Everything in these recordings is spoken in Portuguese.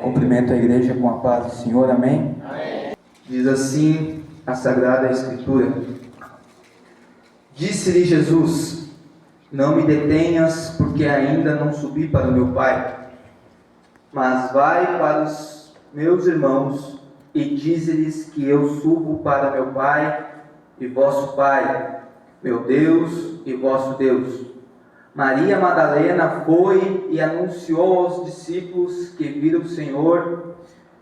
Cumprimento a igreja com a paz do Senhor, amém? Diz assim a Sagrada Escritura: Disse-lhe Jesus: Não me detenhas, porque ainda não subi para o meu Pai, mas vai para os meus irmãos e dize-lhes que eu subo para meu Pai e vosso Pai, meu Deus e vosso Deus. Maria Madalena foi e anunciou aos discípulos que viram o Senhor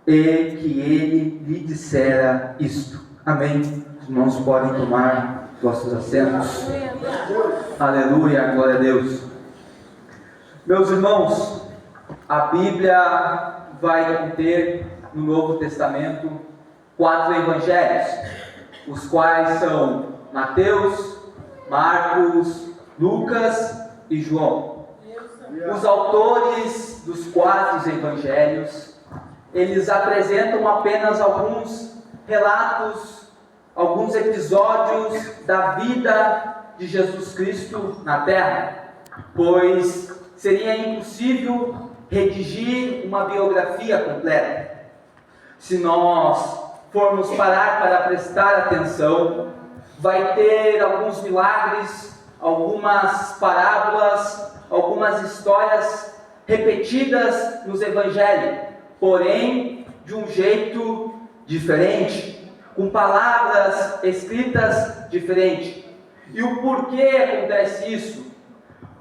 e que ele lhe dissera isto. Amém. Os irmãos podem tomar vossos assentos. Aleluia, glória a Deus. Meus irmãos, a Bíblia vai conter no Novo Testamento 4 evangelhos, os quais são Mateus, Marcos, Lucas e João. Os autores dos 4 evangelhos, eles apresentam apenas alguns relatos, alguns episódios da vida de Jesus Cristo na terra, pois seria impossível redigir uma biografia completa. Se nós formos parar para prestar atenção, vai ter alguns milagres, algumas parábolas, algumas histórias repetidas nos evangelhos, porém de um jeito diferente, com palavras escritas diferentes. E o porquê acontece isso?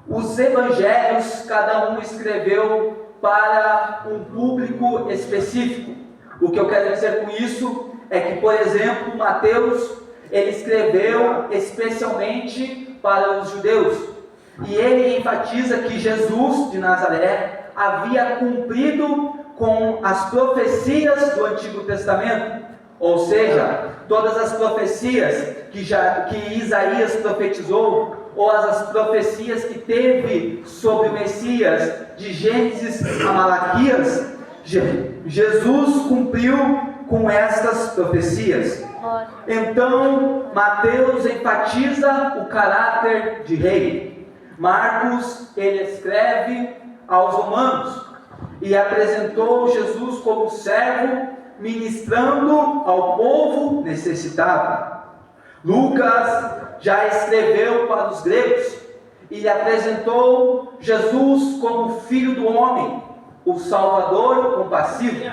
Os evangelhos, cada um escreveu para um público específico. O que eu quero dizer com isso é que, por exemplo, Mateus, ele escreveu especialmente para os judeus, e ele enfatiza que Jesus de Nazaré havia cumprido com as profecias do Antigo Testamento, ou seja, todas as profecias que Isaías profetizou, ou as profecias que teve sobre o Messias, de Gênesis a Malaquias, Jesus cumpriu com estas profecias. Então, Mateus enfatiza o caráter de rei. Marcos, ele escreve aos romanos e apresentou Jesus como servo, ministrando ao povo necessitado. Lucas já escreveu para os gregos e apresentou Jesus como filho do homem, o Salvador compassivo.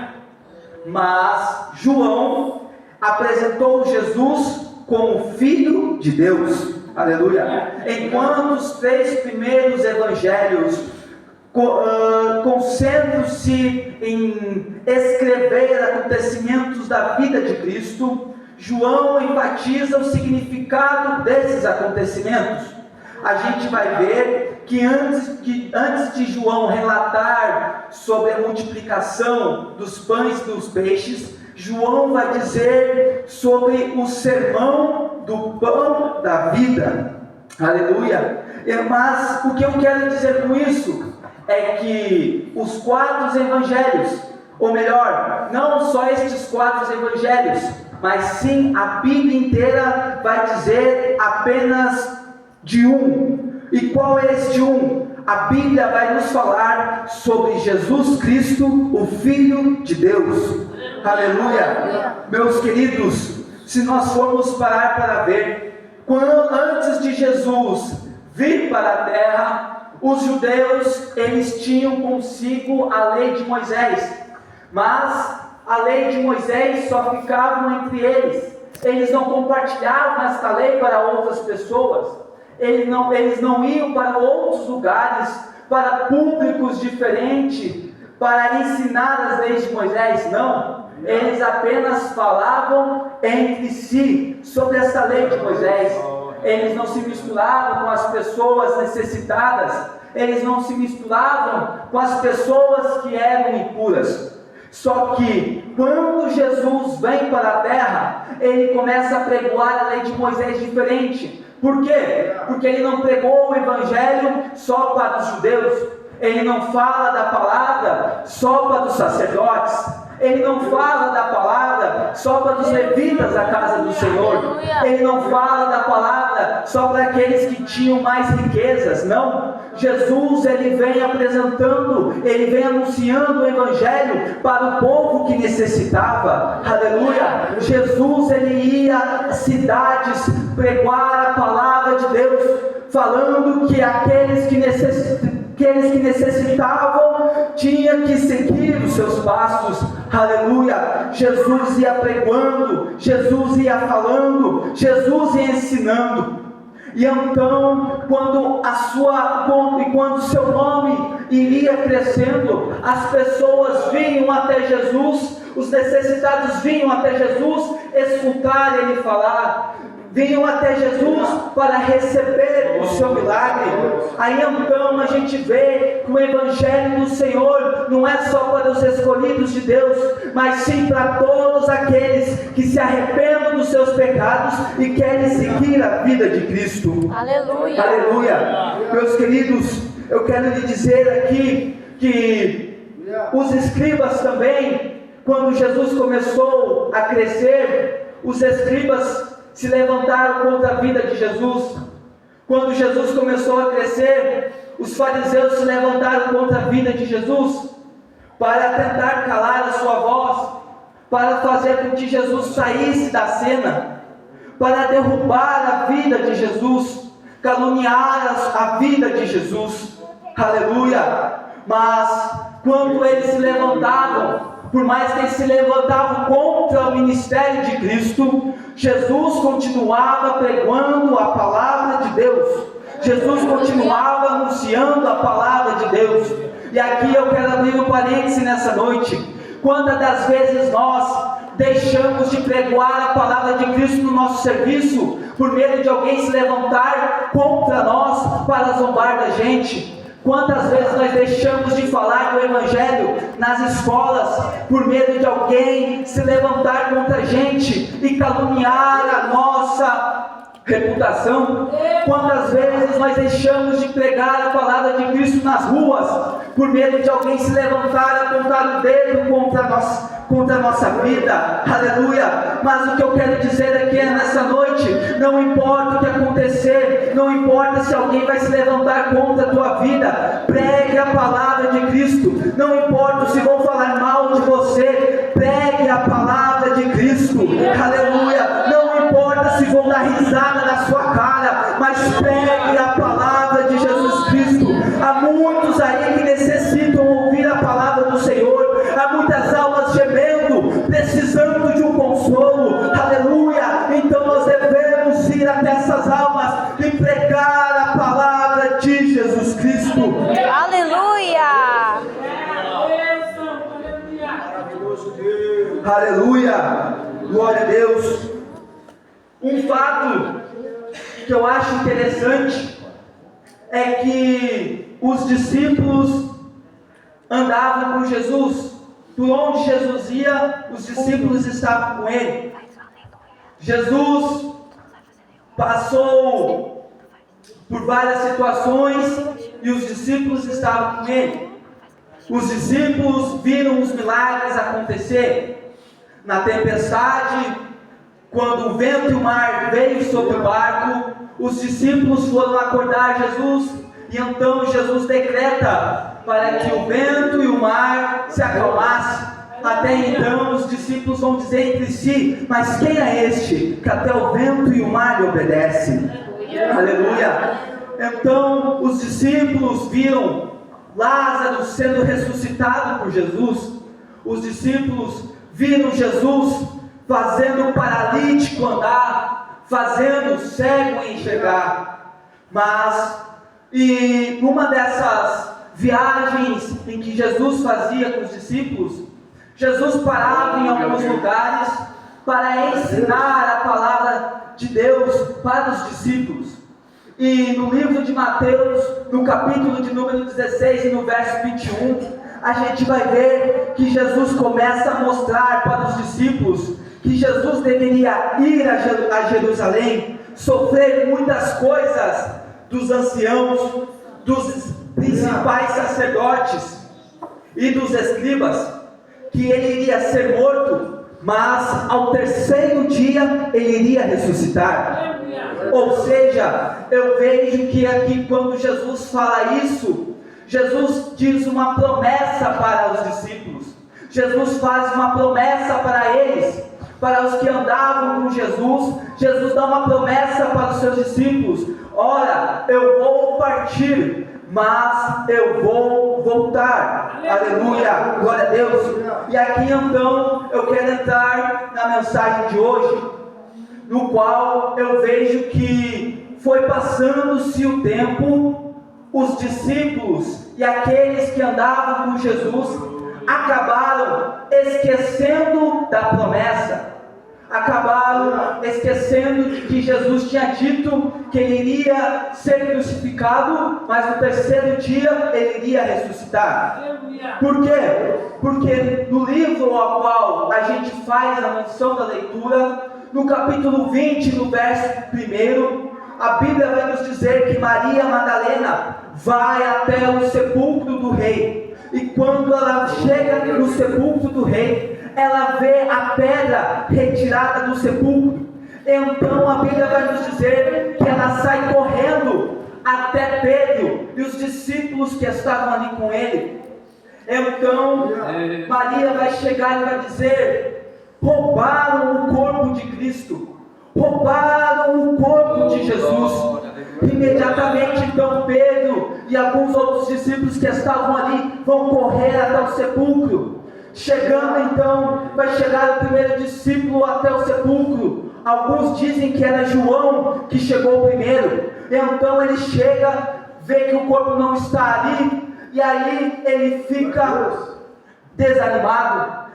Mas João apresentou Jesus como Filho de Deus. Aleluia. Enquanto os 3 primeiros evangelhos concentram-se em escrever acontecimentos da vida de Cristo, João enfatiza o significado desses acontecimentos. A gente vai ver que antes de João relatar sobre a multiplicação dos pães e dos peixes, João vai dizer sobre o sermão do pão da vida. Aleluia. Mas o que eu quero dizer com isso é que os 4 evangelhos, ou melhor, não só estes 4 evangelhos, mas sim a Bíblia inteira vai dizer apenas de um. E qual é este um? A Bíblia vai nos falar sobre Jesus Cristo, o Filho de Deus. Aleluia. Meus queridos, se nós formos parar para ver, antes de Jesus vir para a terra, os judeus, eles tinham consigo a lei de Moisés, mas a lei de Moisés só ficava entre eles não compartilhavam esta lei para outras pessoas, eles não iam para outros lugares, para públicos diferentes, para ensinar as leis de Moisés, não. Eles apenas falavam entre si sobre essa lei de Moisés. Eles não se misturavam com as pessoas necessitadas, eles não se misturavam com as pessoas que eram impuras. Só que quando Jesus vem para a terra, ele começa a pregoar a lei de Moisés diferente. Por quê? Porque ele não pregou o evangelho só para os judeus, ele não fala da palavra só para os sacerdotes, ele não fala da palavra só para os levitas da casa do Senhor, ele não fala da palavra reservada só para aqueles que tinham mais riquezas. Não, Jesus, ele vem apresentando, ele vem anunciando o Evangelho para o povo que necessitava. Aleluia. Jesus, ele ia às cidades pregar a palavra de Deus, falando que aqueles que necessitavam tinha que seguir os seus passos. Aleluia. Jesus ia pregando, Jesus ia falando, Jesus ia ensinando. E então, quando o seu nome iria crescendo, as pessoas vinham até Jesus, os necessitados vinham até Jesus escutar ele falar, vinham até Jesus para receber o seu milagre. Aí então a gente vê que o Evangelho do Senhor não é só para os escolhidos de Deus, mas sim para todos aqueles que se arrependam dos seus pecados e querem seguir a vida de Cristo. Aleluia. Aleluia. Meus queridos, eu quero lhe dizer aqui que os escribas também, quando Jesus começou a crescer, os escribas se levantaram contra a vida de Jesus. Quando Jesus começou a crescer, os fariseus se levantaram contra a vida de Jesus, para tentar calar a sua voz, para fazer com que Jesus saísse da cena, para derrubar a vida de Jesus, caluniar a vida de Jesus. Aleluia. Mas quando eles se levantavam, por mais que eles se levantavam contra o ministério de Cristo, Jesus continuava pregando a palavra de Deus. Jesus continuava anunciando a palavra de Deus. E aqui eu quero abrir um parêntese nessa noite. Quantas das vezes nós deixamos de pregoar a palavra de Cristo no nosso serviço, por medo de alguém se levantar contra nós para zombar da gente? Quantas vezes nós deixamos de falar do Evangelho nas escolas, por medo de alguém se levantar contra a gente e caluniar a nossa reputação? Quantas vezes nós deixamos de pregar a palavra de Cristo nas ruas, por medo de alguém se levantar e apontar o dedo contra a nossa vida? Aleluia. Mas o que eu quero dizer aqui nessa noite, não importa o que acontecer, não importa se alguém vai se levantar contra a tua vida, pregue a palavra de Cristo. Não importa se vão falar mal de você, pregue a palavra de Cristo. Aleluia. Não importa se vão dar risada na sua cara, mas pregue a palavra de Jesus Cristo. Há muitos aí que necessitam ouvir a palavra do Senhor. Há muitas almas gemendo, precisando de um consolo. Aleluia. Então nós devemos ir até essas almas e pregar a palavra de Jesus Cristo. Aleluia. Aleluia. Glória a Deus. Um fato que eu acho interessante é que os discípulos andavam com Jesus. Por onde Jesus ia, os discípulos estavam com ele. Jesus passou por várias situações e os discípulos estavam com ele. Os discípulos viram os milagres acontecer. Na tempestade, quando o vento e o mar veio sobre o barco, os discípulos foram acordar Jesus, e então Jesus decreta para que o vento e o mar se acalmassem. Até então os discípulos vão dizer entre si: mas quem é este que até o vento e o mar lhe obedecem? Aleluia. Então os discípulos viram Lázaro sendo ressuscitado por Jesus. Os discípulos viram Jesus fazendo o paralítico andar, fazendo o cego enxergar. E numa dessas viagens em que Jesus fazia com os discípulos, Jesus parava em alguns lugares para ensinar a palavra de Deus para os discípulos. E no livro de Mateus, no capítulo de número 16 e no verso 21, a gente vai ver que Jesus começa a mostrar para os discípulos que Jesus deveria ir a Jerusalém, sofrer muitas coisas dos anciãos, dos principais sacerdotes e dos escribas, que ele iria ser morto, mas ao terceiro dia ele iria ressuscitar. Ou seja, eu vejo que aqui quando Jesus fala isso, Jesus diz uma promessa para os discípulos. Jesus faz uma promessa para eles, para os que andavam com Jesus. Jesus dá uma promessa para os seus discípulos: ora, eu vou partir, mas eu vou voltar. Aleluia, glória a Deus. E aqui então eu quero entrar na mensagem de hoje, no qual eu vejo que foi passando-se o tempo, os discípulos e aqueles que andavam com Jesus acabaram esquecendo da promessa, acabaram esquecendo de que Jesus tinha dito que ele iria ser crucificado, mas no terceiro dia ele iria ressuscitar. Por quê? Porque no livro ao qual a gente faz a menção da leitura, no capítulo 20, no verso 1, a Bíblia vai nos dizer que Maria Madalena vai até o sepulcro do rei. E quando ela chega no sepulcro do rei, ela vê a pedra retirada do sepulcro. Então a Bíblia vai nos dizer que ela sai correndo até Pedro e os discípulos que estavam ali com ele. Então Maria vai chegar e vai dizer: roubaram o corpo de Cristo, roubaram o corpo de Jesus. Imediatamente então Pedro e alguns outros discípulos que estavam ali vão correr até o sepulcro. Chegando então, vai chegar o primeiro discípulo até o sepulcro. Alguns dizem que era João que chegou primeiro. Então ele chega, vê que o corpo não está ali, e aí ele fica desanimado.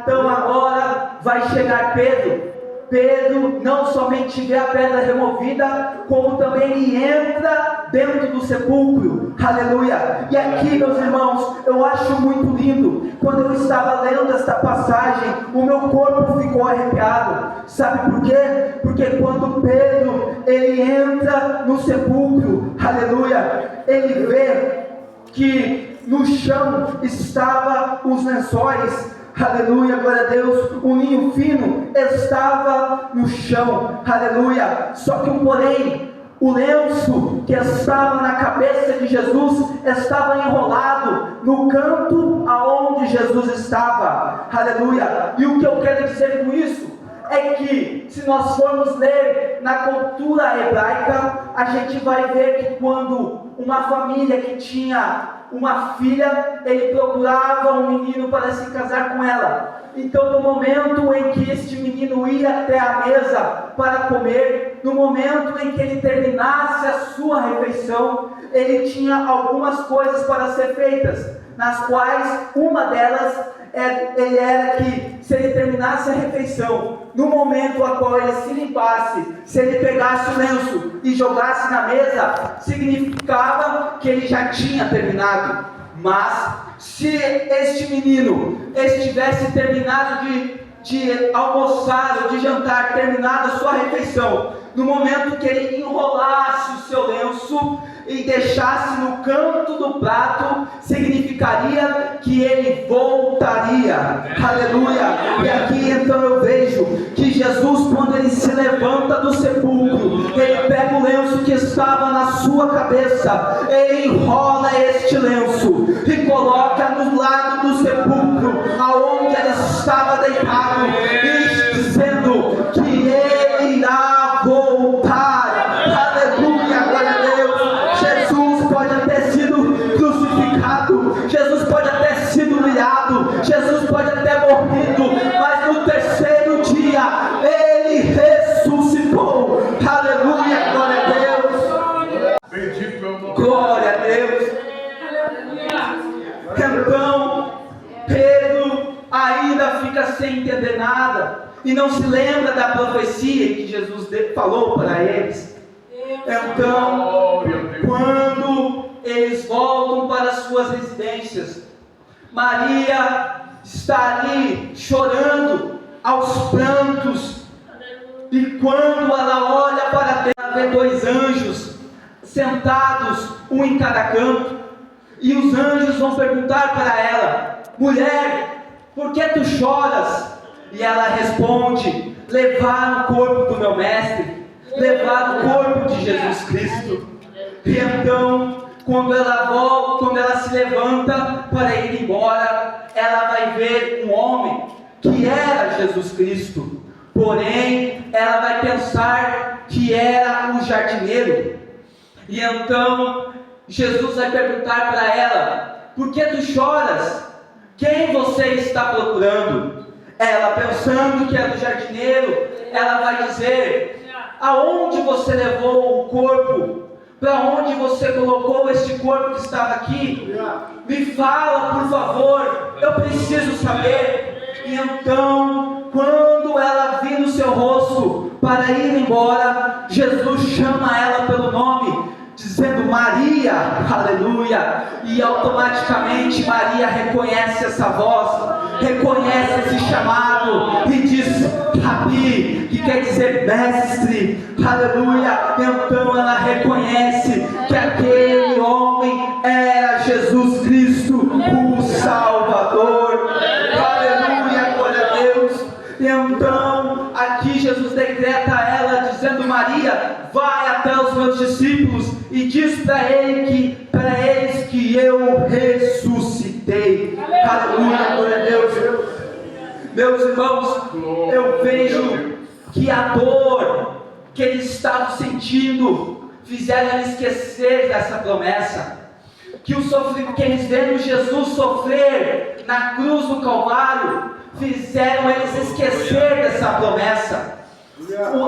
Então agora vai chegar Pedro. Pedro não somente vê a pedra removida, como também ele entra dentro do sepulcro. Aleluia! E aqui, meus irmãos, eu acho muito lindo. Quando eu estava lendo esta passagem, o meu corpo ficou arrepiado. Sabe por quê? Porque quando Pedro ele entra no sepulcro, aleluia, ele vê que no chão estavam os lençóis. Aleluia, glória a Deus. O ninho fino estava no chão. Aleluia. Só que porém, o lenço que estava na cabeça de Jesus estava enrolado no canto aonde Jesus estava. Aleluia. E o que eu quero dizer com isso é que, se nós formos ler na cultura hebraica, a gente vai ver que quando uma família que tinha uma filha, ele procurava um menino para se casar com ela. Então no momento em que este menino ia até a mesa para comer, no momento em que ele terminasse a sua refeição, ele tinha algumas coisas para ser feitas, nas quais uma delas era que, se ele terminasse a refeição, no momento a qual ele se limpasse, se ele pegasse o lenço e jogasse na mesa, significava que ele já tinha terminado. Mas se este menino estivesse terminado de almoçar ou de jantar, terminado a sua refeição, no momento que ele enrolasse o seu lenço e deixasse no canto do prato, significaria que ele voltaria. Aleluia. E aqui então eu vejo que Jesus, quando ele se levanta do sepulcro, ele pega o lenço que estava na sua cabeça, ele enrola este lenço e coloca no lado do sepulcro aonde ele estava deitado, e dizendo que ele irá voltar. Aleluia, glória a Deus. Jesus pode ter sido crucificado, Jesus pode ter sido humilhado, Jesus pode ter morrido, mas no terceiro dia ele ressuscitou. Aleluia, glória a Deus. Bendito é o nome. Glória a Deus. Então Pedro ainda fica sem entender nada e não se lembra da profecia que Jesus falou para eles. Então, quando eles voltam para suas residências, Maria está ali chorando aos prantos, e quando ela olha para Deus, ela vê dois anjos sentados, um em cada canto, e os anjos vão perguntar para ela: mulher, por que tu choras? E ela responde: levaram o corpo do meu mestre, levar o corpo de Jesus Cristo. E então, quando ela volta, quando ela se levanta para ir embora, ela vai ver um homem que era Jesus Cristo. Porém, ela vai pensar que era um jardineiro. E então, Jesus vai perguntar para ela: por que tu choras? Quem você está procurando? Ela, pensando que era o jardineiro, ela vai dizer: aonde você levou o corpo? Para onde você colocou este corpo que estava aqui? Me fala, por favor, eu preciso saber. E então, quando ela vira o seu rosto para ir embora, Jesus chama ela pelo nome, dizendo: Maria, aleluia. E automaticamente Maria reconhece essa voz, reconhece esse chamado e diz: Rabi, que quer dizer mestre, aleluia. Então ela reconhece que aquele homem era Jesus Cristo, o Salvador. Aleluia, glória a Deus. Então aqui Jesus decreta a ela, dizendo: Maria, vai até os meus discípulos e diz para eles que eu ressuscitei. Aleluia, glória a Deus. Meus irmãos, eu vejo que a dor que eles estavam sentindo fizeram eles esquecer dessa promessa. Que o sofrimento que eles viram Jesus sofrer na cruz do Calvário fizeram eles esquecer dessa promessa.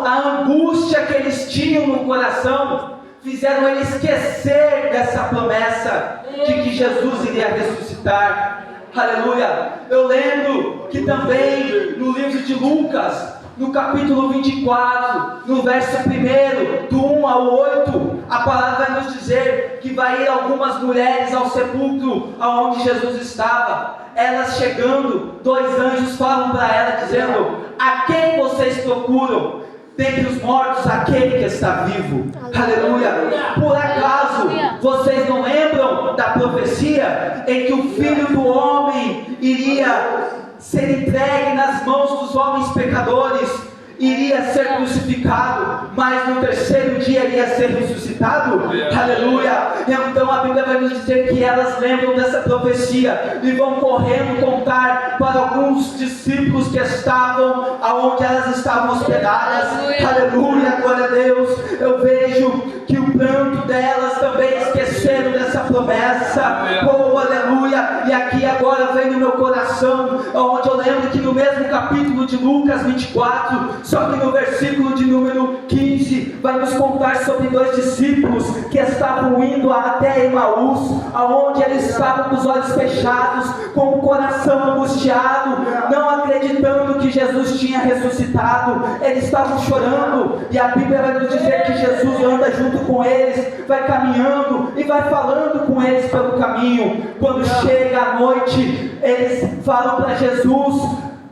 A angústia que eles tinham no coração fizeram eles esquecer dessa promessa de que Jesus iria ressuscitar. Aleluia. Eu lembro que também no livro de Lucas, no capítulo 24, no verso 1, do 1 ao 8, a palavra vai nos dizer que vai ir algumas mulheres ao sepulcro aonde Jesus estava. Elas chegando, 2 anjos falam para ela dizendo: a quem vocês procuram? Dentre os mortos, aquele que está vivo. Aleluia. Por acaso vocês não lembram da profecia em que o Filho do Homem iria ser entregue nas mãos dos homens pecadores, iria ser crucificado, mas no 3º dia iria ser ressuscitado? Aleluia. Então a Bíblia vai nos dizer que elas lembram dessa profecia e vão correndo contar para alguns discípulos que estavam aonde elas estavam hospedadas. Aleluia, glória a Deus. Eu vejo que o pranto delas também esqueceram dessa promessa. Oh, aleluia. E aqui agora vem no meu coração, onde eu lembro que no mesmo capítulo de Lucas 24, só que no versículo de número 15, vai nos contar sobre 2 discípulos que estavam indo até Emaús, aonde eles estavam com os olhos fechados, com o coração angustiado, não acreditando que Jesus tinha ressuscitado. Eles estavam chorando, e a Bíblia vai nos dizer que Jesus anda junto com eles, vai caminhando e vai falando com eles pelo caminho. Quando chega a noite, eles falam para Jesus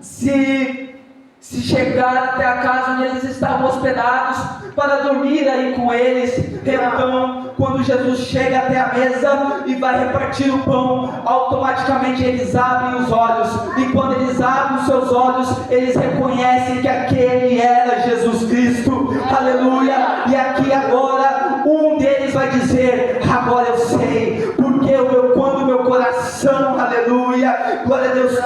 se chegar até a casa onde eles estavam hospedados, para dormir aí com eles. Então, quando Jesus chega até a mesa e vai repartir o pão, automaticamente eles abrem os olhos, e quando eles abrem os seus olhos, eles reconhecem que aquele era Jesus Cristo. Aleluia. E aqui agora, um deles vai dizer: agora eu sei, porque quando o meu coração, aleluia, glória a Deus,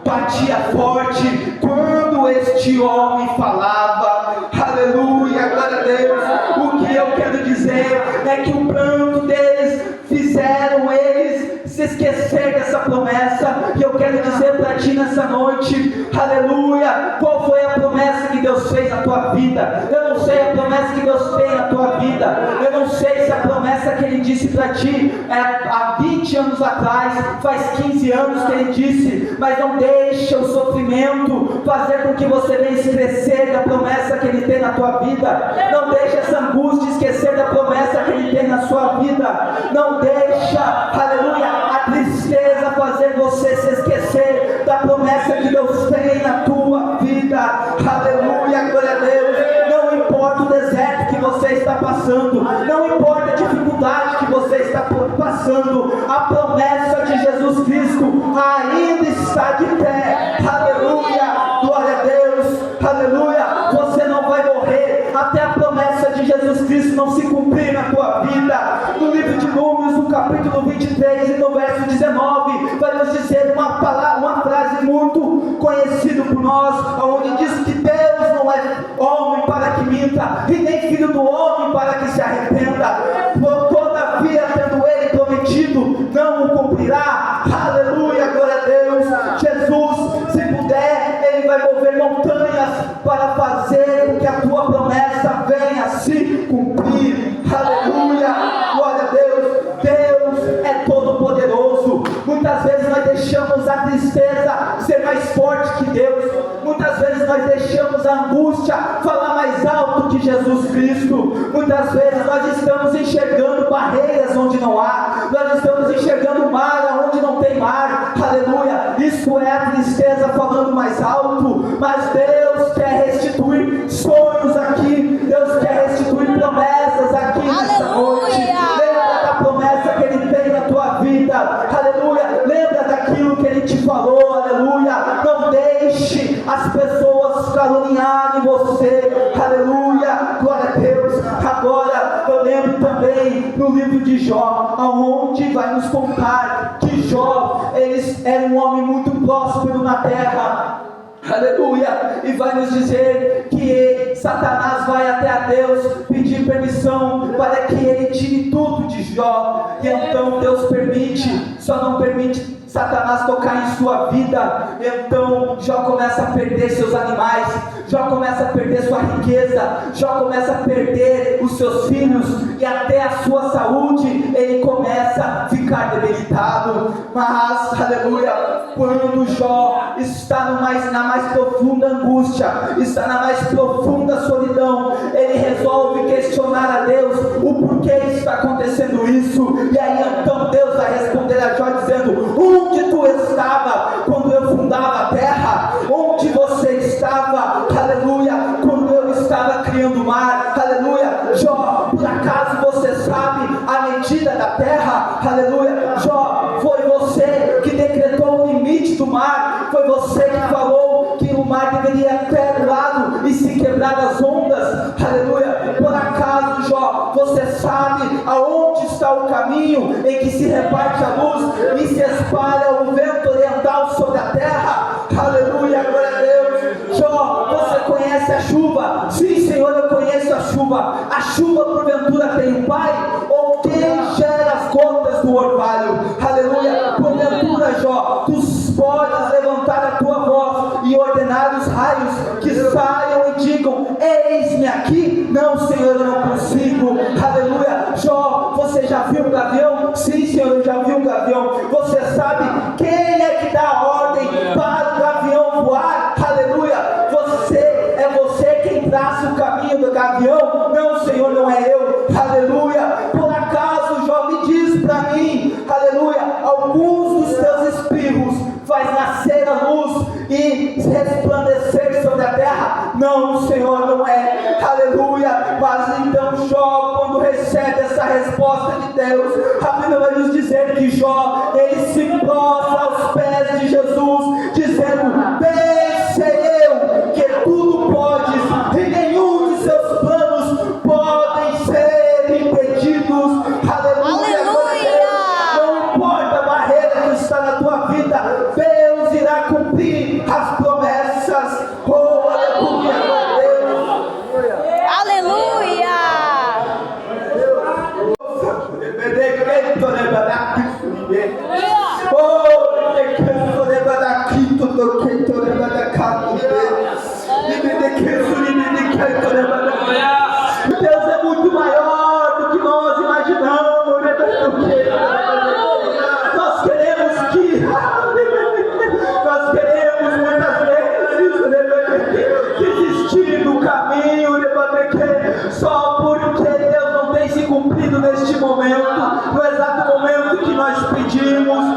batia forte, quando este homem falava, aleluia, glória a Deus. O que eu quero dizer é que o pranto deles fizeram eles se esquecer dessa promessa. E eu quero dizer para ti nessa noite, aleluia, qual foi a promessa que Deus fez na tua vida? Eu não sei a promessa que Deus fez na tua vida, eu não sei se a promessa que Ele disse para ti há 20 anos atrás, faz 15 anos que Ele disse, mas não deixa o sofrimento fazer com que você venha esquecer da promessa que Ele tem na tua vida. Não deixa essa angústia esquecer da promessa que Ele tem na sua vida. Não deixa, aleluia, a tristeza fazer você se esquecer da promessa que Deus tem na tua vida. Aleluia, glória a Deus. Não importa o deserto que você está passando, não importa a dificuldade que você está passando, a promessa de Jesus Cristo ainda está de pé. Aleluia, glória a Deus. Aleluia. Você não vai morrer até a promessa por nós, onde diz que Deus não é homem para que minta, e nem filho do homem para que se arrependa. Todavia, tendo ele prometido, não o cumprirá. Aleluia, glória a Deus. Jesus, se puder, ele vai mover montanhas para fazer com que a tua promessa venha se cumprir. Aleluia, glória a Deus. Deus é todo poderoso. Muitas vezes nós deixamos a tristeza ser mais forte que Deus. Muitas vezes nós deixamos a angústia falar mais alto que Jesus Cristo. Muitas vezes nós estamos enxergando barreiras onde não há. Nós estamos enxergando mar onde não tem mar. Aleluia. Isso é a tristeza falando mais alto. Mas Deus quer restituir sonhos aqui. Deus quer restituir promessas aqui nesta noite. Lembra da promessa que Ele tem na tua vida. Aleluia. Lembra daquilo que Ele te falou. Aleluia. Não deixe as pessoas caluniarem você. Aleluia. Glória a Deus. Agora eu lembro também no livro de Jó, aonde vai nos contar que Jó, ele era um homem muito próspero na terra. Aleluia, e vai nos dizer que Satanás vai até a Deus pedir permissão para que ele tire tudo de Jó, e então Deus permite, só não permite Satanás tocar em sua vida. Então Jó começa a perder seus animais, Jó começa a perder sua riqueza, Jó começa a perder os seus filhos, e até a sua saúde ele começa a ficar debilitado. Mas, aleluia, quando Jó está na mais profunda angústia, está na mais profunda solidão, ele resolve questionar a Deus o porquê está acontecendo isso. E aí então Deus vai responder a Jó dizendo: onde tu estava quando eu fundava a terra? Onde você estava, aleluia, quando eu estava criando o mar? Aleluia. Jó, por acaso você sabe a medida da terra? Aleluia. Jó, foi você que decretou o limite do mar, foi você que falou que o mar deveria ter do lado e se quebrar as ondas. Aleluia. Por acaso, Jó, você sabe aonde está o caminho em que se reparte a luz e se espalha o vento oriental sobre a terra? Aleluia, glória a Deus. Jó, você conhece a chuva? Sim, Senhor, eu conheço a chuva. A chuva porventura tem um pai? Ou quem gera as gotas do orvalho? Aleluia. Porventura, Jó, tu podes levantar a tua voz e ordenar os raios que saiam e digam: eis-me aqui? Não, Senhor, eu não consigo. Aleluia. Jó, você já viu um gavião? Sim, Senhor, eu já vi um gavião. Você sabe quem é que dá a ordem para o gavião voar? Aleluia. É você quem traça o caminho do gavião? Não, Senhor, não é eu. Aleluia. Por acaso, Jó, me diz para mim, aleluia, alguns dos teus espirros faz nascer a luz e resplandecer sobre a terra? Não, Senhor, não é. Aleluia. Mas então Jó, quando recebe essa resposta de Deus, a Bíblia vai nos dizer que Jó, ele se prostra aos pés de Jesus, dizendo: bem sei eu que tudo podes, e nenhum de seus planos podem ser impedidos. Aleluia. Não importa a barreira que está na tua vida, Deus irá cumprir as promessas. Oh, aleluia, Deus. Aleluia. Deus é muito maior do que nós imaginamos. Nós queremos muitas vezes desistir do caminho, só porque Deus não tem se cumprido neste momento, no exato momento que nós pedimos.